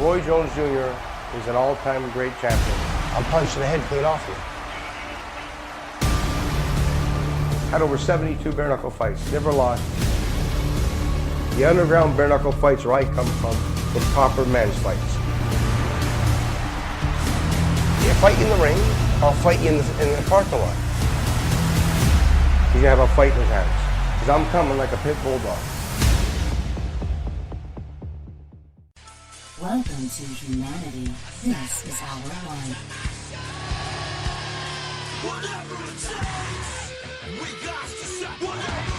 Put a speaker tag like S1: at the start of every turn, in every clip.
S1: Roy Jones Jr. is an all-time great champion.
S2: I'll punch the head clean off you.
S1: Had over 72 bare-knuckle fights, never lost. The underground bare-knuckle fights where I come from were proper men's fights.
S2: You fight in the ring, I'll fight you in the parking lot.
S1: He's gonna have a fight in his hands. Because I'm coming like a pit bulldog.
S3: Welcome to humanity. This is our one.
S4: Whatever it takes, we got to stop. Whatever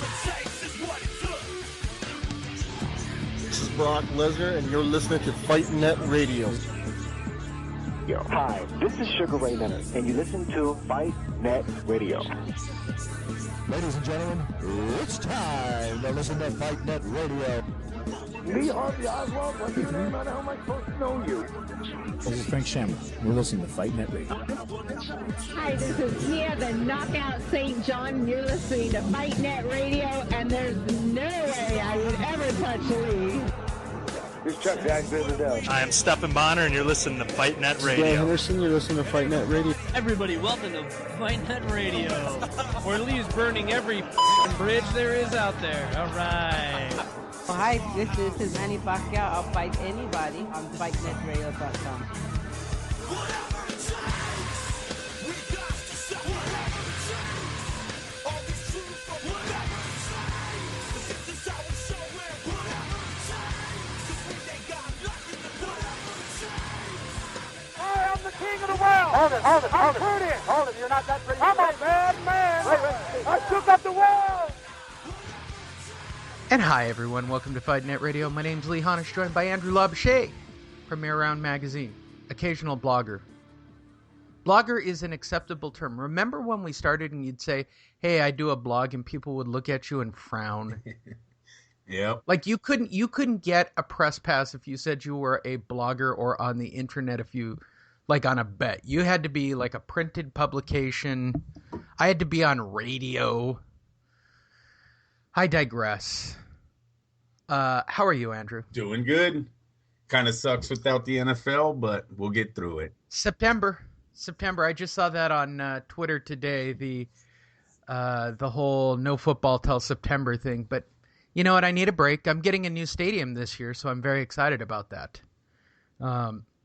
S4: it takes is what it took.
S5: This is Brock Lesnar, and you're listening to Fight Net Radio.
S6: Hi, this is Sugar Ray Leonard, and you listen to Fight Net Radio.
S5: Ladies and gentlemen, it's time to listen to Fight Net Radio.
S4: Me, Harvey Oswald, what's your name? I know how am I supposed to know you?
S7: This is Frank Shamrock. We're listening to Fight Net Radio.
S8: Hi, this is Tia, the Knockout St. John. You're listening to Fight Net Radio, and there's no way I would ever touch Lee.
S1: This is Chuck Jacksonville.
S9: I am Stephen Bonner, and you're listening to Fight Net Radio.
S5: Bill Henderson, you're listening to Fight Net Radio.
S10: Everybody, welcome to Fight Net Radio, where Lee's burning every bridge there is out there. All right.
S11: Oh, hi, this is Manny Pacquiao. I'll fight anybody on FightNetRadio.com.
S4: I am the king of the world. Hold it. You're not that pretty. I'm a bad man. I took up the world.
S12: And hi everyone, welcome to Fight Net Radio. My name's Lee Honish, joined by Andrew Labouche, Premier Round Magazine, occasional blogger. Blogger is an acceptable term. Remember when we started and you'd say, hey, I do a blog, and people would look at you and frown?
S13: Yep.
S12: Like you couldn't get a press pass if you said you were a blogger or on the internet if you, like on a bet. You had to be like a printed publication. I had to be on radio. I digress. How are you, Andrew?
S13: Doing good. Kind of sucks without the NFL, but we'll get through it.
S12: September. I just saw that on Twitter today. The whole no football till September thing. But you know what? I need a break. I'm getting a new stadium this year, so I'm very excited about that.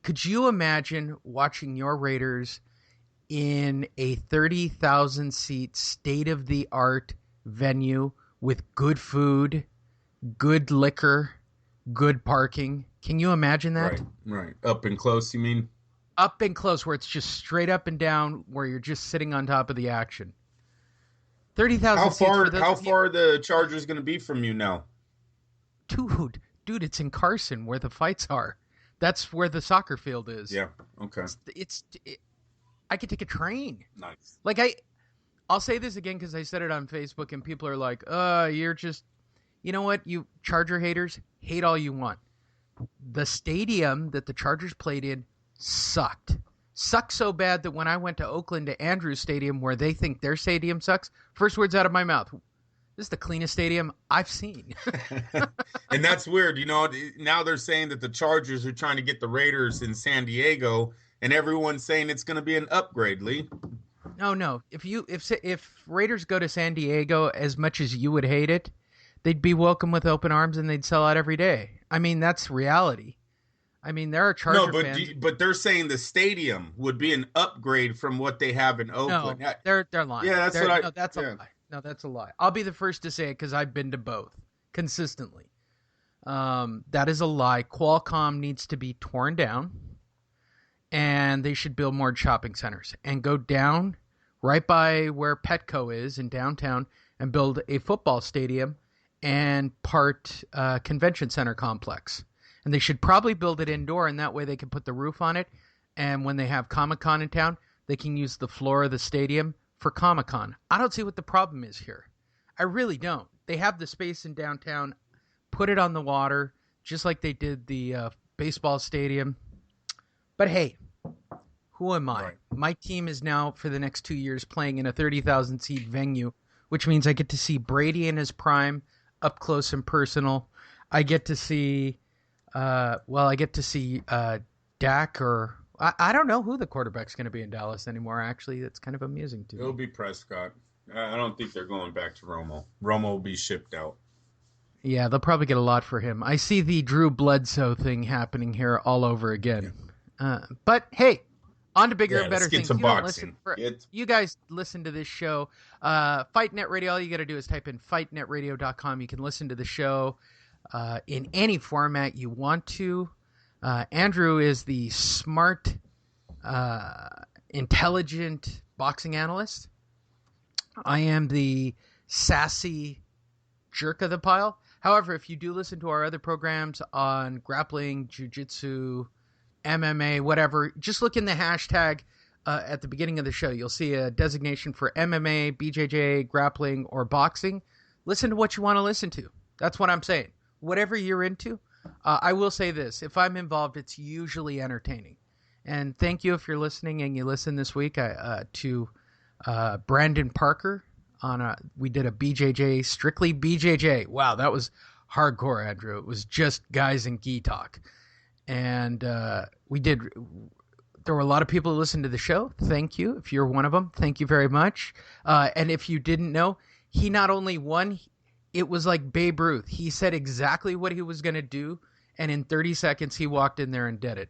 S12: Could you imagine watching your Raiders in a 30,000 seat state of the art venue with good food, good liquor, good parking? Can you imagine that?
S13: Right. Up and close, you mean?
S12: Up and close, where it's just straight up and down, where you're just sitting on top of the action. 30,000 seats.
S13: How far are the Chargers going to be from you now?
S12: Dude, it's in Carson, where the fights are. That's where the soccer field is.
S13: Yeah, okay.
S12: I could take a train.
S13: Nice.
S12: Like, I'll say this again because I said it on Facebook and people are like, you're just, you know what, you Charger haters, hate all you want. The stadium that the Chargers played in sucked. Sucked so bad that when I went to Oakland to Andrews Stadium where they think their stadium sucks, first words out of my mouth, this is the cleanest stadium I've seen.
S13: And that's weird. You know, now they're saying that the Chargers are trying to get the Raiders in San Diego, and everyone's saying it's going to be an upgrade, Lee.
S12: No. If Raiders go to San Diego, as much as you would hate it, they'd be welcome with open arms and they'd sell out every day. I mean, that's reality. I mean, there are Charger fans.
S13: But they're saying the stadium would be an upgrade from what they have in Oakland.
S12: No, they're lying.
S13: Yeah, that's
S12: a lie. No, that's a lie. I'll be the first to say it because I've been to both consistently. That is a lie. Qualcomm needs to be torn down, and they should build more shopping centers and go down right by where Petco is in downtown and build a football stadium and part convention center complex. And they should probably build it indoor, and that way they can put the roof on it. And when they have Comic-Con in town, they can use the floor of the stadium for Comic-Con. I don't see what the problem is here. I really don't. They have the space in downtown. Put it on the water, just like they did the baseball stadium. But hey, who am I? Right. My team is now, for the next 2 years, playing in a 30,000-seat venue, which means I get to see Brady in his prime, up close and personal. I get to see Well, I get to see Dak or I don't know who the quarterback's going to be in Dallas anymore. Actually, it's kind of amusing to me.
S13: It'll be Prescott. I don't think they're going back to Romo. Romo will be shipped out.
S12: Yeah, they'll probably get a lot for him. I see the Drew Bledsoe thing happening here all over again. But hey, on to bigger and better things. You guys listen to this show. FightNet Radio, all you got to do is type in fightnetradio.com. You can listen to the show in any format you want to. Andrew is the smart, intelligent boxing analyst. I am the sassy jerk of the pile. However, if you do listen to our other programs on grappling, jiu-jitsu, MMA, whatever, just look in the hashtag at the beginning of the show. You'll see a designation for MMA, BJJ, grappling, or boxing. Listen to what you want to listen to. That's what I'm saying. Whatever you're into. I will say this. If I'm involved, it's usually entertaining. And thank you if you're listening and you listen this week to Brandon Parker. We did a BJJ, strictly BJJ. Wow, that was hardcore, Andrew. It was just guys and gi talk. And there were a lot of people who listened to the show. Thank you. If you're one of them, thank you very much. And if you didn't know, he not only won, it was like Babe Ruth. He said exactly what he was going to do, and in 30 seconds, he walked in there and did it.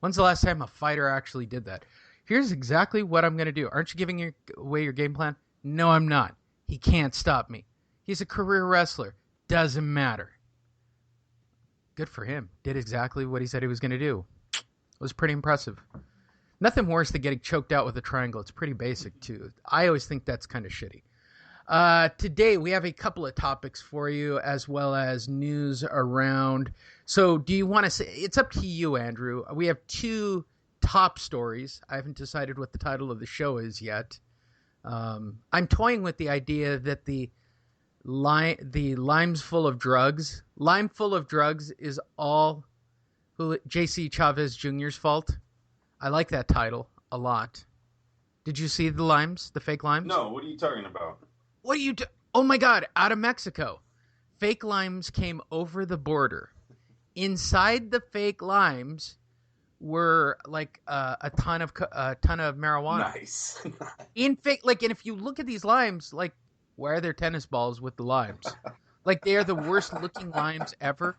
S12: When's the last time a fighter actually did that? Here's exactly what I'm going to do. Aren't you giving away your game plan? No, I'm not. He can't stop me. He's a career wrestler. Doesn't matter. Good for him. Did exactly what he said he was going to do. It was pretty impressive. Nothing worse than getting choked out with a triangle. It's pretty basic, too. I always think that's kind of shitty. Today, we have a couple of topics for you, as well as news around. So do you want to say, it's up to you, Andrew. We have two top stories. I haven't decided what the title of the show is yet. I'm toying with the idea that the lime's full of drugs. Lime full of drugs is all J.C. Chavez Jr.'s fault. I like that title a lot. Did you see the limes, the fake limes?
S13: No, what are you talking about?
S12: What are you oh my God, out of Mexico. Fake limes came over the border. Inside the fake limes were like a ton of marijuana.
S13: Nice.
S12: In fake, like, and if you look at these limes, like, why are there tennis balls with the limes? Like, they are the worst looking limes ever.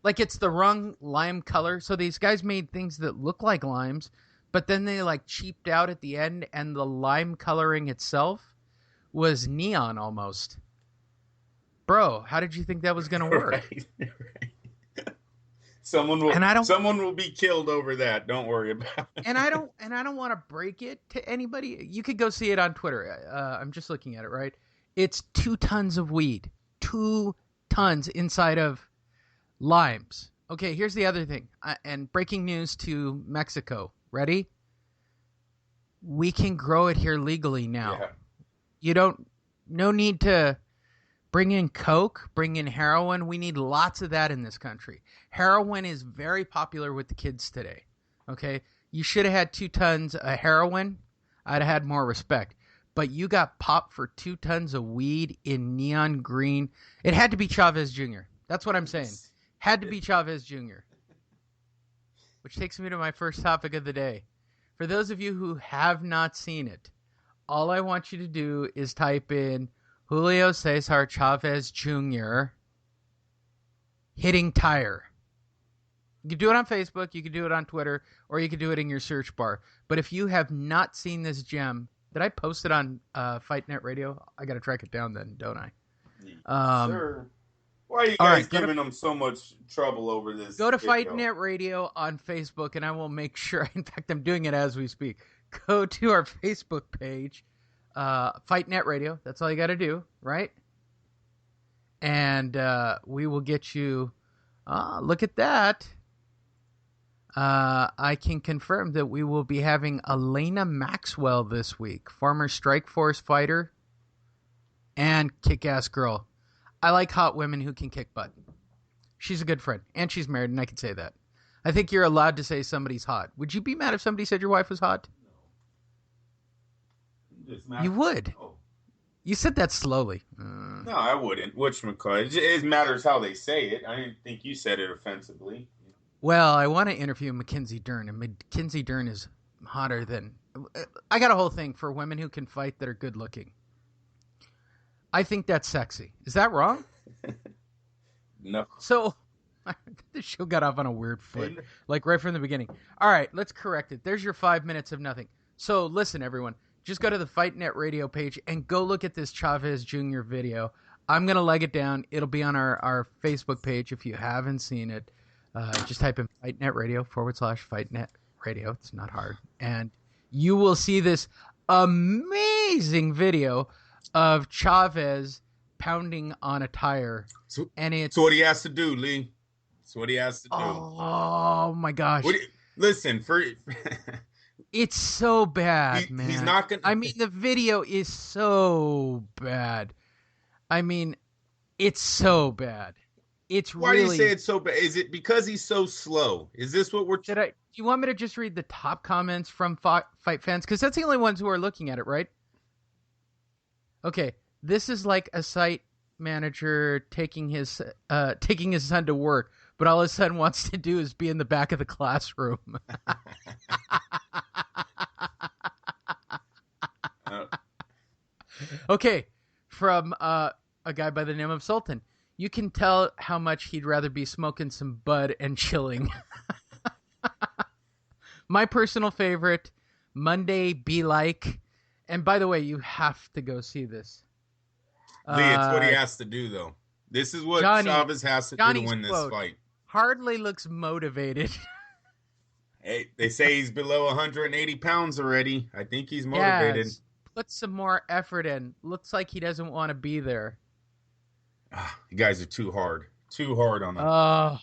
S12: Like, it's the wrong lime color. So these guys made things that look like limes, but then they like cheaped out at the end, and the lime coloring itself was neon almost. Bro, how did you think that was going to work?
S13: Right. Someone will be killed over that. Don't worry about it.
S12: And I don't want to break it to anybody. You could go see it on Twitter. I'm just looking at it, right? It's 2 tons of weed. 2 tons inside of limes. Okay, here's the other thing. And breaking news to Mexico. Ready? We can grow it here legally now. Yeah. No need to bring in coke, bring in heroin. We need lots of that in this country. Heroin is very popular with the kids today. Okay? You should have had 2 tons of heroin. I'd have had more respect. But you got popped for 2 tons of weed in neon green. It had to be Chavez Jr. That's what I'm saying. Had to be Chavez Jr. Which takes me to my first topic of the day. For those of you who have not seen it, all I want you to do is type in Julio Cesar Chavez Jr. hitting tire. You can do it on Facebook, you can do it on Twitter, or you can do it in your search bar. But if you have not seen this gem, did I post it on FightNet Radio? I got to track it down then, don't I?
S13: Sure. Why are you guys giving them so much trouble over this?
S12: Go to FightNet Radio on Facebook, and I will make sure. In fact, I'm doing it as we speak. Go to our Facebook page, FightNet Radio. That's all you got to do, right? And we will get you. Look at that. I can confirm that we will be having Elena Maxwell this week, former Strikeforce fighter and kick-ass girl. I like hot women who can kick butt. She's a good friend, and she's married, and I can say that. I think you're allowed to say somebody's hot. Would you be mad if somebody said your wife was hot?
S13: No.
S12: You would.
S13: Oh.
S12: You said that slowly.
S13: No, I wouldn't. Whatchamacallit. It matters how they say it. I didn't think you said it offensively.
S12: Well, I want to interview Mackenzie Dern, and Mackenzie Dern is hotter than... I got a whole thing for women who can fight that are good looking. I think that's sexy. Is that wrong?
S13: No.
S12: So, the show got off on a weird foot, like right from the beginning. All right, let's correct it. There's your 5 minutes of nothing. So, listen, everyone. Just go to the Fight Net Radio page and go look at this Chavez Jr. video. I'm going to leg it down. It'll be on our Facebook page if you haven't seen it. Just type in Fight Net Radio /Fight Net Radio. It's not hard. And you will see this amazing video of Chavez pounding on a tire. And it's
S13: what he has to do, Lee. That's what he has to do.
S12: Oh, my gosh.
S13: Listen,
S12: it's so bad, man.
S13: He's not going to...
S12: I mean, the video is so bad. I mean, it's so bad. It's
S13: Why
S12: really...
S13: do you say it's so bad? Is it because he's so slow? Is this what we're...
S12: Do you want me to just read the top comments from fight fans? Because that's the only ones who are looking at it, right? Okay, this is like a site manager taking his son to work, but all his son wants to do is be in the back of the classroom. Okay, from a guy by the name of Sultan. You can tell how much he'd rather be smoking some bud and chilling. My personal favorite, Monday Be Like. And by the way, you have to go see this.
S13: Lee, it's what he has to do, though. This is what Chavez has to do to win this fight.
S12: Hardly looks motivated.
S13: Hey, they say he's below 180 pounds already. I think he's motivated.
S12: Yes. Put some more effort in. Looks like he doesn't want to be there.
S13: You guys are too hard. Too hard on him.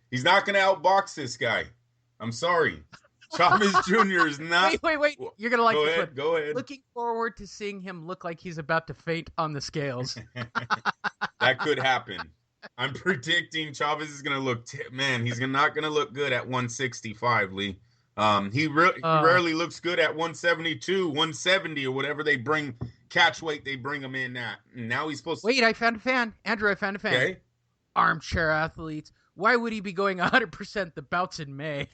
S13: He's not going to outbox this guy. I'm sorry. Chavez Jr. is not...
S12: Wait. You're going to like this one.
S13: Go ahead.
S12: Looking forward to seeing him look like he's about to faint on the scales.
S13: That could happen. I'm predicting Chavez is going to look... he's not going to look good at 165, Lee. He rarely looks good at 172, 170, or whatever they bring... catch weight they bring him in at. And now he's supposed to...
S12: Wait, I found a fan. Andrew, I found a fan.
S13: Okay.
S12: Armchair athletes. Why would he be going 100% the bouts in May?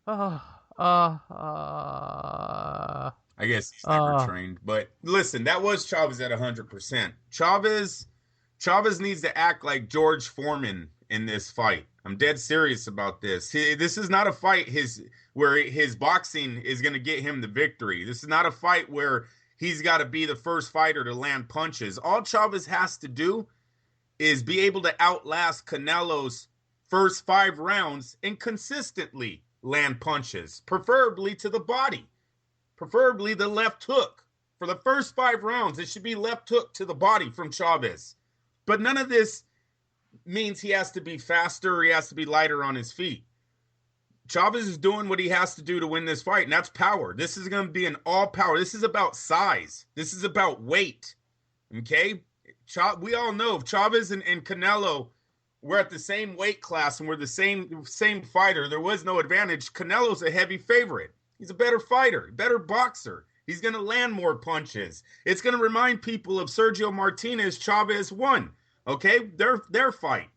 S13: I guess he's never trained. But listen, that was Chavez at 100%. Chavez needs to act like George Foreman in this fight. I'm dead serious about this. This is not a fight where his boxing is going to get him the victory. This is not a fight where he's got to be the first fighter to land punches. All Chavez has to do is be able to outlast Canelo's first 5 rounds and consistently land punches, preferably to the body, preferably the left hook. For the first 5 rounds, it should be left hook to the body from Chavez. But none of this means he has to be faster or he has to be lighter on his feet. Chavez is doing what he has to do to win this fight, and that's power. This is going to be an all power. This is about size. This is about weight. Okay? We all know if Chavez and Canelo were at the same weight class and were the same fighter, there was no advantage. Canelo's a heavy favorite. He's a better fighter, better boxer. He's going to land more punches. It's going to remind people of Sergio Martinez. Chavez won. Okay? Their fight.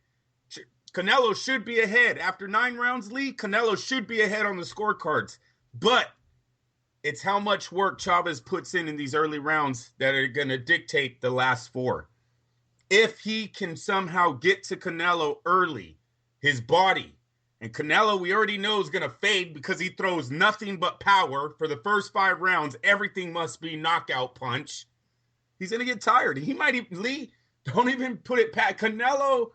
S13: Canelo should be ahead. After 9 rounds, Lee, Canelo should be ahead on the scorecards. But it's how much work Chavez puts in these early rounds that are going to dictate the last 4. If he can somehow get to Canelo early, his body, and Canelo we already know is going to fade because he throws nothing but power for the first 5 rounds. Everything must be knockout punch. He's going to get tired. He might even, Lee, don't even put it past Canelo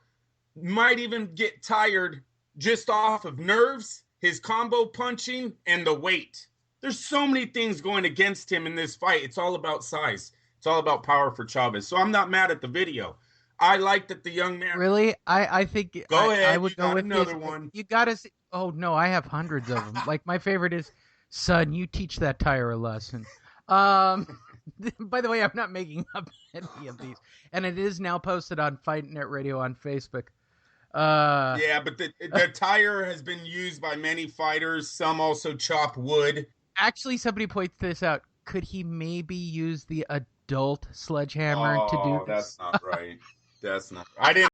S13: might even get tired just off of nerves, his combo punching, and the weight. There's so many things going against him in this fight. It's all about size. It's all about power for Chavez. So I'm not mad at the video. I like that the young man...
S12: Really? I think...
S13: Go ahead.
S12: I would go with
S13: another one.
S12: You got to see... Oh, no, I have hundreds of them. Like, my favorite is, son, you teach that tire a lesson. By the way, I'm not making up any of these. And it is now posted on Fight Net Radio on Facebook.
S13: Yeah, but the tire has been used by many fighters. Some also chop wood.
S12: Actually, somebody points this out. could he maybe use the adult sledgehammer to do this?
S13: That's not right. That's not. I didn't.